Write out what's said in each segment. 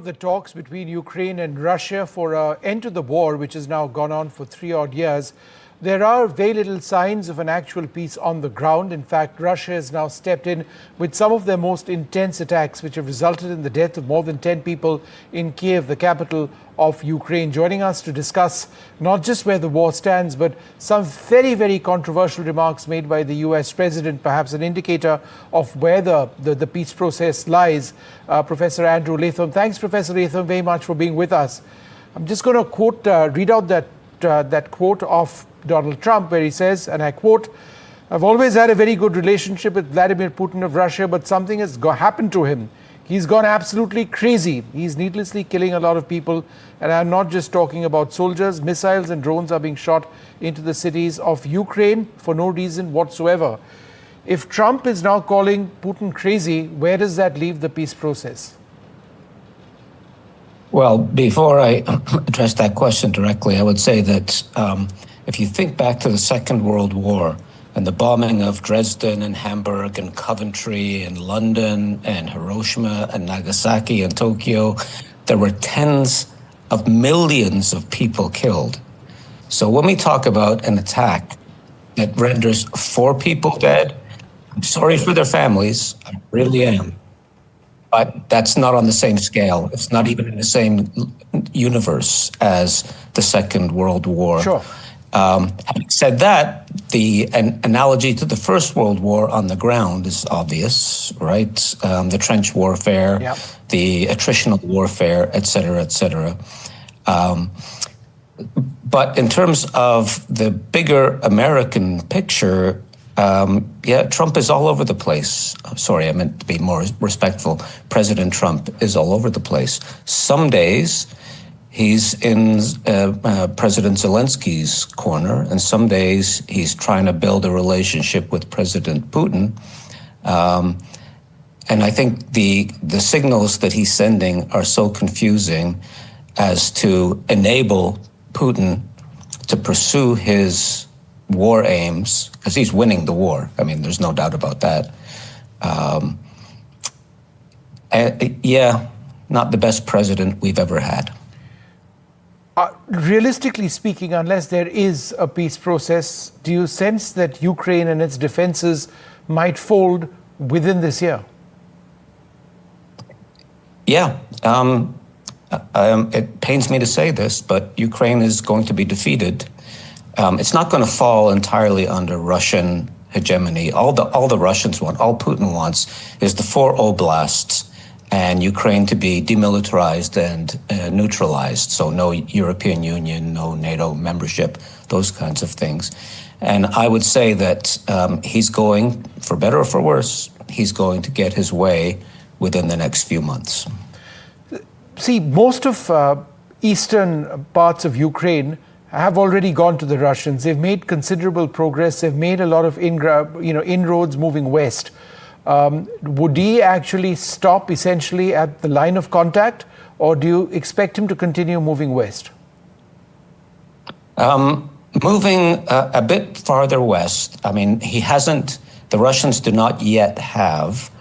The talks between Ukraine and Russia for an end to the war, which has now gone on for 3 odd years, there are very little signs of an actual peace on the ground. In fact, Russia has now stepped in with some of their most intense attacks, which have resulted in the death of more than 10 people in Kyiv, the capital of Ukraine. Joining us to discuss not just where the war stands, but some very, very controversial remarks made by the US president, perhaps an indicator of where the peace process lies, Professor Andrew Latham. Thanks, Professor Latham, very much for being with us. I'm just going to read out that quote of Donald Trump, where he says, and I quote, "I've always had a very good relationship with Vladimir Putin of Russia, but something has happened to him. He's gone absolutely crazy. He's needlessly killing a lot of people. And I'm not just talking about soldiers. Missiles and drones are being shot into the cities of Ukraine for no reason whatsoever." If Trump is now calling Putin crazy, where does that leave the peace process? Well, before I address that question directly, I would say that if you think back to the Second World War and the bombing of Dresden and Hamburg and Coventry and London and Hiroshima and Nagasaki and Tokyo, there were tens of millions of people killed. So when we talk about an attack that renders 4 people dead, I'm sorry for their families, I really am. But that's not on the same scale. It's not even in the same universe as the Second World War. Sure. Having said that, an analogy to the First World War on the ground is obvious, right? The trench warfare, yep, the attritional warfare, et cetera, et cetera. But in terms of the bigger American picture, Trump is all over the place. Sorry, I meant to be more respectful. President Trump is all over the place. Some days he's in President Zelensky's corner, and some days he's trying to build a relationship with President Putin. And I think the signals that he's sending are so confusing as to enable Putin to pursue his war aims, because he's winning the war. I mean, there's no doubt about that. Not the best president we've ever had. Realistically speaking, unless there is a peace process, do you sense that Ukraine and its defenses might fold within this year? Yeah. It pains me to say this, but Ukraine is going to be defeated. It's not going to fall entirely under Russian hegemony. All the Russians want, all Putin wants, is the 4 oblasts and Ukraine to be demilitarized and neutralized. So no European Union, no NATO membership, those kinds of things. And I would say that he's going, for better or for worse, he's going to get his way within the next few months. See, most of eastern parts of Ukraine have already gone to the Russians. They've made considerable progress. They've made a lot of inroads moving west. Would he actually stop essentially at the line of contact, or do you expect him to continue moving west? Moving a bit farther west. I mean, the Russians do not yet have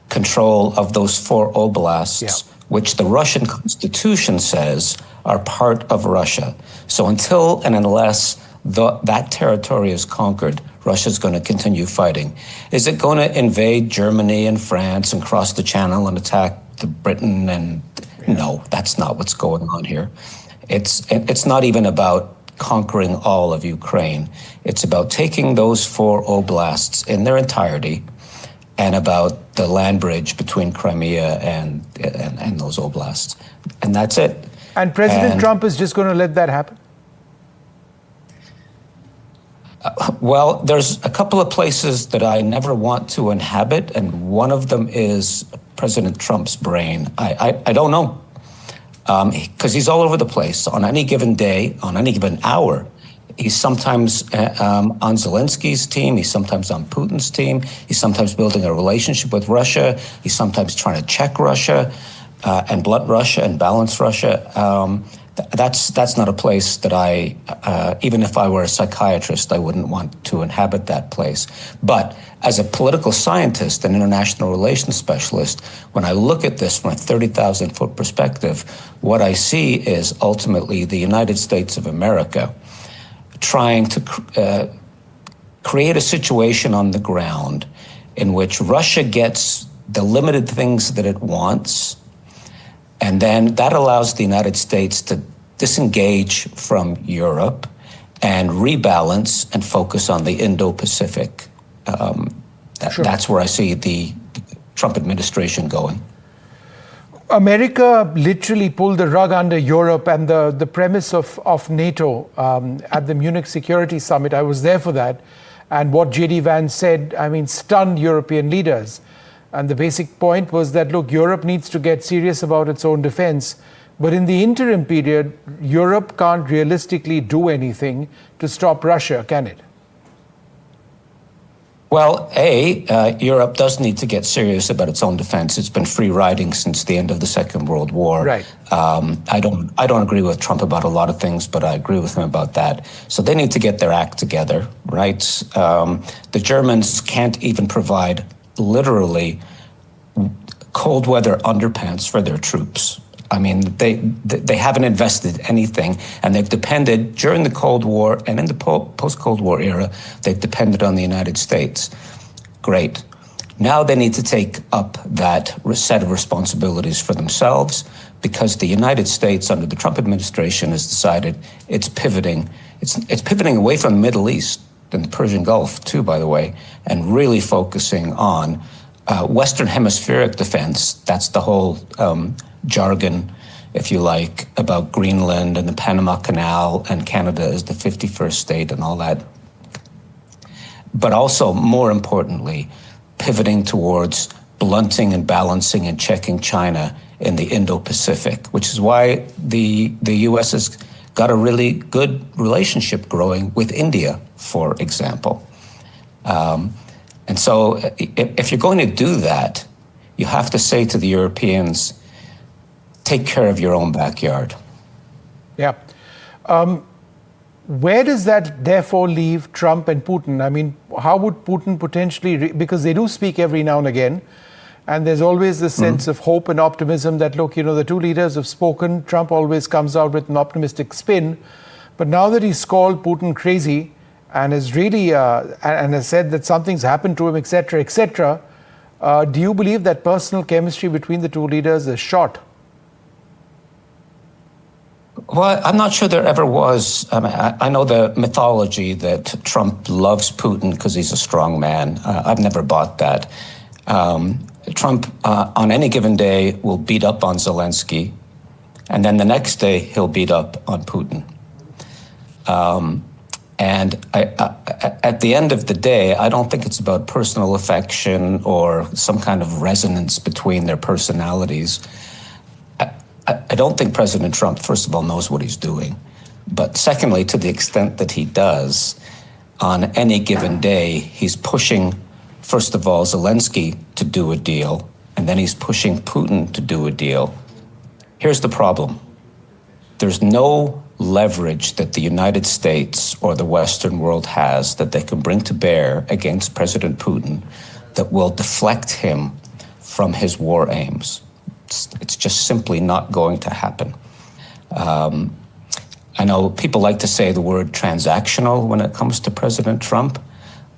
control of those 4 oblasts, which the Russian constitution says are part of Russia. So until and unless that territory is conquered, Russia's going to continue fighting. Is it going to invade Germany and France and cross the Channel and attack Britain? And no, that's not what's going on here. It's not even about conquering all of Ukraine. It's about taking those 4 oblasts in their entirety and about the land bridge between Crimea and those oblasts. And that's it. And President Trump is just going to let that happen? Well, there's a couple of places that I never want to inhabit, and one of them is President Trump's brain. I don't know, because he's all over the place. On any given day, on any given hour, he's sometimes on Zelensky's team, he's sometimes on Putin's team, he's sometimes building a relationship with Russia, he's sometimes trying to check Russia and blunt Russia and balance Russia. That's not a place that I, even if I were a psychiatrist, I wouldn't want to inhabit that place. But as a political scientist and international relations specialist, when I look at this from a 30,000-foot perspective, what I see is ultimately the United States of America trying to create a situation on the ground in which Russia gets the limited things that it wants, and then that allows the United States to disengage from Europe and rebalance and focus on the Indo-Pacific. Sure. That's where I see the Trump administration going. America literally pulled the rug under Europe, and the premise of NATO at the Munich Security Summit, I was there for that, and what J.D. Vance said, I mean, stunned European leaders. And the basic point was that, look, Europe needs to get serious about its own defense. But in the interim period, Europe can't realistically do anything to stop Russia, can it? Well, Europe does need to get serious about its own defense. It's been free riding since the end of the Second World War. Right. I don't agree with Trump about a lot of things, but I agree with him about that. So they need to get their act together, right? The Germans can't even provide literally cold weather underpants for their troops. I mean, they haven't invested anything, and they've depended during the Cold War and in the post-Cold War era, they've depended on the United States. Great. Now they need to take up that set of responsibilities for themselves, because the United States under the Trump administration has decided it's pivoting. It's pivoting away from the Middle East and the Persian Gulf too, by the way, and really focusing on Western hemispheric defense. That's the whole jargon, if you like, about Greenland and the Panama Canal and Canada as the 51st state and all that. But also, more importantly, pivoting towards blunting and balancing and checking China in the Indo-Pacific, which is why the U.S. has got a really good relationship growing with India, for example. And so if you're going to do that, you have to say to the Europeans, take care of your own backyard. Yeah. Where does that therefore leave Trump and Putin? I mean, how would Putin potentially, because they do speak every now and again, and there's always this sense of hope and optimism that, look, you know, the two leaders have spoken. Trump always comes out with an optimistic spin. But now that he's called Putin crazy and has really, and has said that something's happened to him, et cetera, do you believe that personal chemistry between the two leaders is shot? Well, I'm not sure there ever was. I know the mythology that Trump loves Putin because he's a strong man. I've never bought that. Trump, on any given day, will beat up on Zelensky, and then the next day he'll beat up on Putin. And at the end of the day, I don't think it's about personal affection or some kind of resonance between their personalities. I don't think President Trump, first of all, knows what he's doing. But secondly, to the extent that he does, on any given day, he's pushing, first of all, Zelensky to do a deal, and then he's pushing Putin to do a deal. Here's the problem. There's no leverage that the United States or the Western world has that they can bring to bear against President Putin that will deflect him from his war aims. It's just simply not going to happen. I know people like to say the word transactional when it comes to President Trump.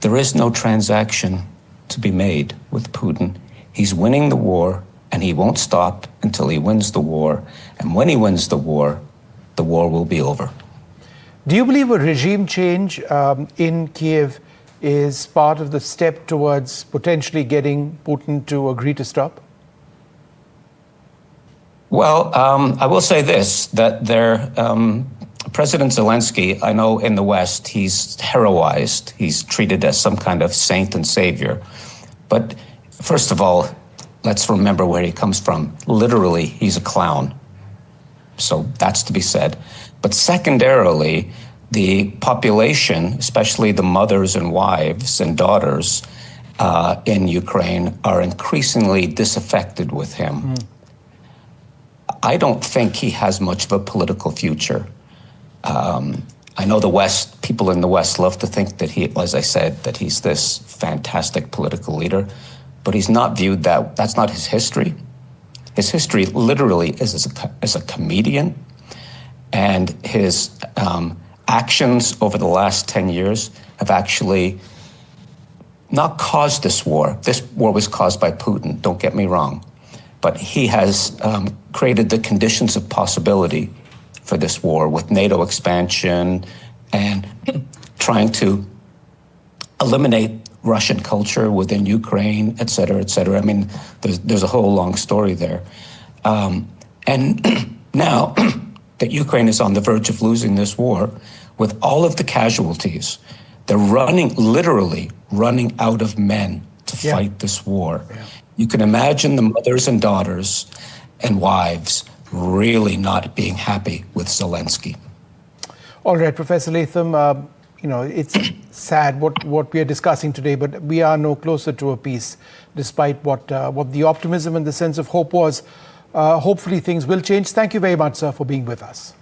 There is no transaction to be made with Putin. He's winning the war, and he won't stop until he wins the war. And when he wins the war will be over. Do you believe a regime change in Kyiv is part of the step towards potentially getting Putin to agree to stop? Well, I will say this, that President Zelensky, I know in the West, he's heroized. He's treated as some kind of saint and savior. But first of all, let's remember where he comes from. Literally, he's a clown. So that's to be said. But secondarily, the population, especially the mothers and wives and daughters in Ukraine, are increasingly disaffected with him. I don't think he has much of a political future. I know the West, people in the West love to think that he, as I said, that he's this fantastic political leader, but he's not viewed that, that's not his history. His history literally is as a comedian, and his actions over the last 10 years have actually not caused this war. This war was caused by Putin, don't get me wrong, but he has created the conditions of possibility for this war with NATO expansion and trying to eliminate Russian culture within Ukraine, et cetera, et cetera. I mean, there's a whole long story there. And now that Ukraine is on the verge of losing this war, with all of the casualties, they're literally running out of men to fight this war. Yeah. You can imagine the mothers and daughters and wives really not being happy with Zelensky. All right, Professor Latham, it's sad what we are discussing today, but we are no closer to a peace, despite what the optimism and the sense of hope was. Hopefully things will change. Thank you very much, sir, for being with us.